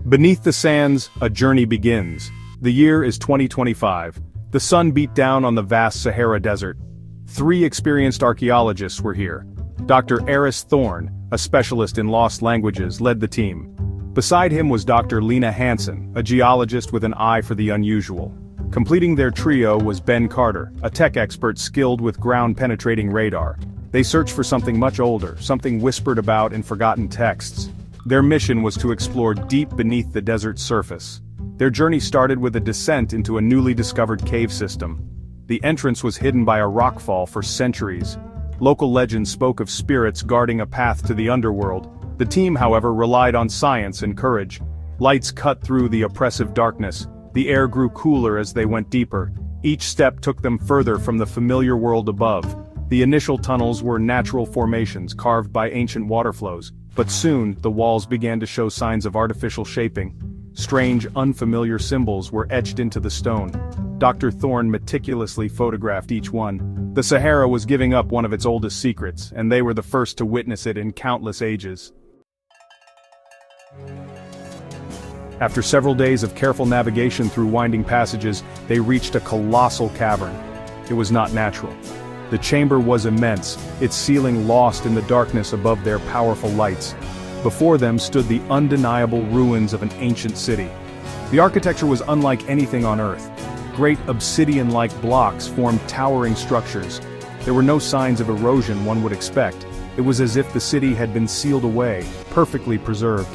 Beneath the sands, a journey begins. The year is 2025. The sun beat down on the vast Sahara Desert. 3 experienced archaeologists were here. Dr. Eris Thorne, a specialist in lost languages, led the team. Beside him was Dr. Lena Hansen, a geologist with an eye for the unusual. Completing their trio was Ben Carter, a tech expert skilled with ground-penetrating radar. They searched for something much older, something whispered about in forgotten texts. Their mission was to explore deep beneath the desert's surface. Their journey started with a descent into a newly discovered cave system. The entrance was hidden by a rockfall for centuries. Local legends spoke of spirits guarding a path to the underworld. The team, however, relied on science and courage. Lights cut through the oppressive darkness. The air grew cooler as they went deeper. Each step took them further from the familiar world above. The initial tunnels were natural formations carved by ancient water flows. But soon, the walls began to show signs of artificial shaping. Strange, unfamiliar symbols were etched into the stone. Dr. Thorne meticulously photographed each one. The Sahara was giving up one of its oldest secrets, and they were the first to witness it in countless ages. After several days of careful navigation through winding passages, they reached a colossal cavern. It was not natural. The chamber was immense, its ceiling lost in the darkness above their powerful lights. Before them stood the undeniable ruins of an ancient city. The architecture was unlike anything on Earth. Great obsidian-like blocks formed towering structures. There were no signs of erosion one would expect. It was as if the city had been sealed away, perfectly preserved.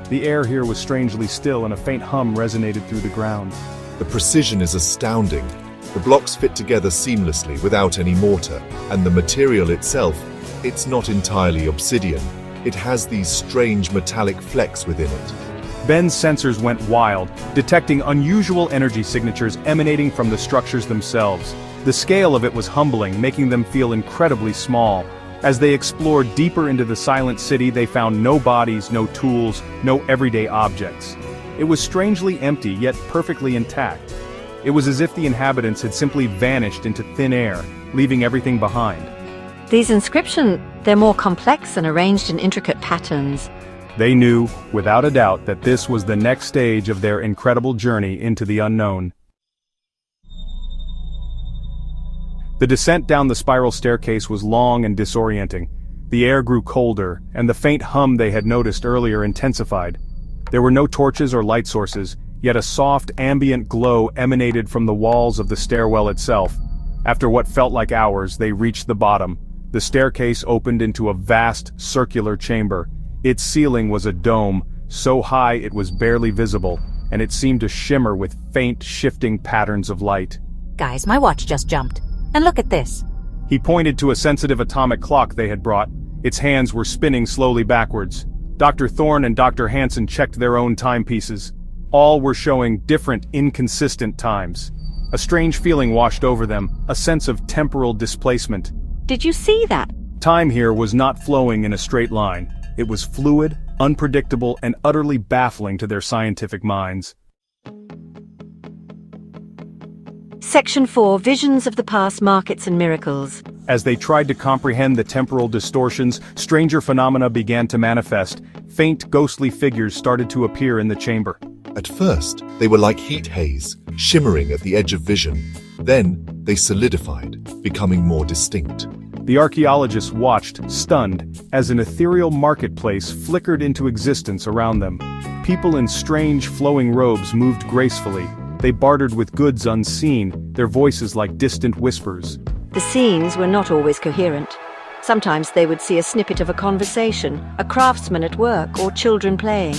The air here was strangely still and a faint hum resonated through the ground. The precision is astounding. The blocks fit together seamlessly without any mortar, and the material itself, it's not entirely obsidian. It has these strange metallic flecks within it. Ben's sensors went wild, detecting unusual energy signatures emanating from the structures themselves. The scale of it was humbling, making them feel incredibly small. As they explored deeper into the silent city, they found no bodies, no tools, no everyday objects. It was strangely empty, yet perfectly intact. It was as if the inhabitants had simply vanished into thin air, leaving everything behind. These inscriptions, they're more complex and arranged in intricate patterns. They knew, without a doubt, that this was the next stage of their incredible journey into the unknown. The descent down the spiral staircase was long and disorienting. The air grew colder, and the faint hum they had noticed earlier intensified. There were no torches or light sources, yet a soft, ambient glow emanated from the walls of the stairwell itself. After what felt like hours, they reached the bottom. The staircase opened into a vast, circular chamber. Its ceiling was a dome, so high it was barely visible, and it seemed to shimmer with faint, shifting patterns of light. Guys, my watch just jumped. And look at this. He pointed to a sensitive atomic clock they had brought. Its hands were spinning slowly backwards. Dr. Thorne and Dr. Hansen checked their own timepieces. All were showing different, inconsistent times. A strange feeling washed over them, a sense of temporal displacement. Did you see that? Time here was not flowing in a straight line. It was fluid, unpredictable, and utterly baffling to their scientific minds. Section 4, Visions of the Past, Markets and Miracles. As they tried to comprehend the temporal distortions, stranger phenomena began to manifest. Faint, ghostly figures started to appear in the chamber. At first, they were like heat haze, shimmering at the edge of vision. Then, they solidified, becoming more distinct. The archaeologists watched, stunned, as an ethereal marketplace flickered into existence around them. People in strange, flowing robes moved gracefully. They bartered with goods unseen, their voices like distant whispers. The scenes were not always coherent. Sometimes they would see a snippet of a conversation, a craftsman at work, or children playing.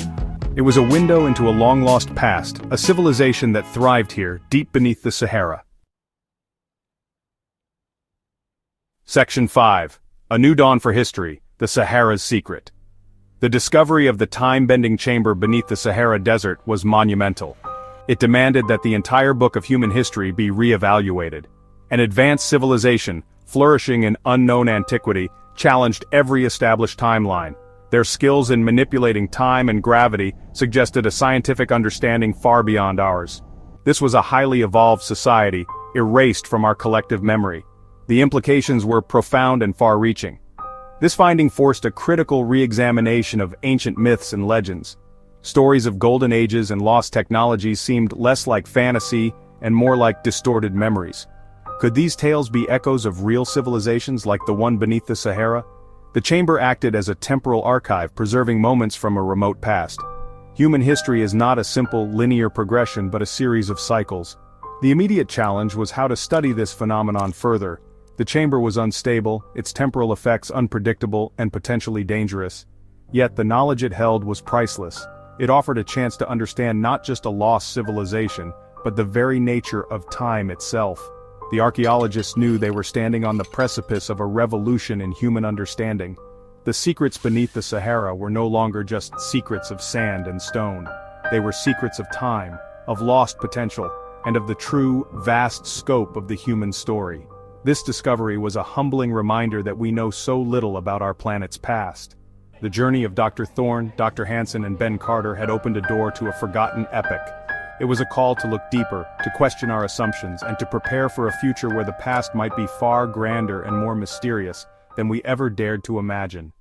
It was a window into a long-lost past, a civilization that thrived here, deep beneath the Sahara. Section 5. A New Dawn for History, The Sahara's Secret. The discovery of the time-bending chamber beneath the Sahara Desert was monumental. It demanded that the entire book of human history be re-evaluated. An advanced civilization, flourishing in unknown antiquity, challenged every established timeline. Their skills in manipulating time and gravity suggested a scientific understanding far beyond ours. This was a highly evolved society, erased from our collective memory. The implications were profound and far-reaching. This finding forced a critical re-examination of ancient myths and legends. Stories of golden ages and lost technologies seemed less like fantasy and more like distorted memories. Could these tales be echoes of real civilizations like the one beneath the Sahara? The chamber acted as a temporal archive, preserving moments from a remote past. Human history is not a simple, linear progression but a series of cycles. The immediate challenge was how to study this phenomenon further. The chamber was unstable, its temporal effects unpredictable and potentially dangerous. Yet the knowledge it held was priceless. It offered a chance to understand not just a lost civilization, but the very nature of time itself. The archaeologists knew they were standing on the precipice of a revolution in human understanding. The secrets beneath the Sahara were no longer just secrets of sand and stone. They were secrets of time, of lost potential, and of the true, vast scope of the human story. This discovery was a humbling reminder that we know so little about our planet's past. The journey of Dr. Thorne, Dr. Hansen, and Ben Carter had opened a door to a forgotten epic. It was a call to look deeper, to question our assumptions, and to prepare for a future where the past might be far grander and more mysterious than we ever dared to imagine.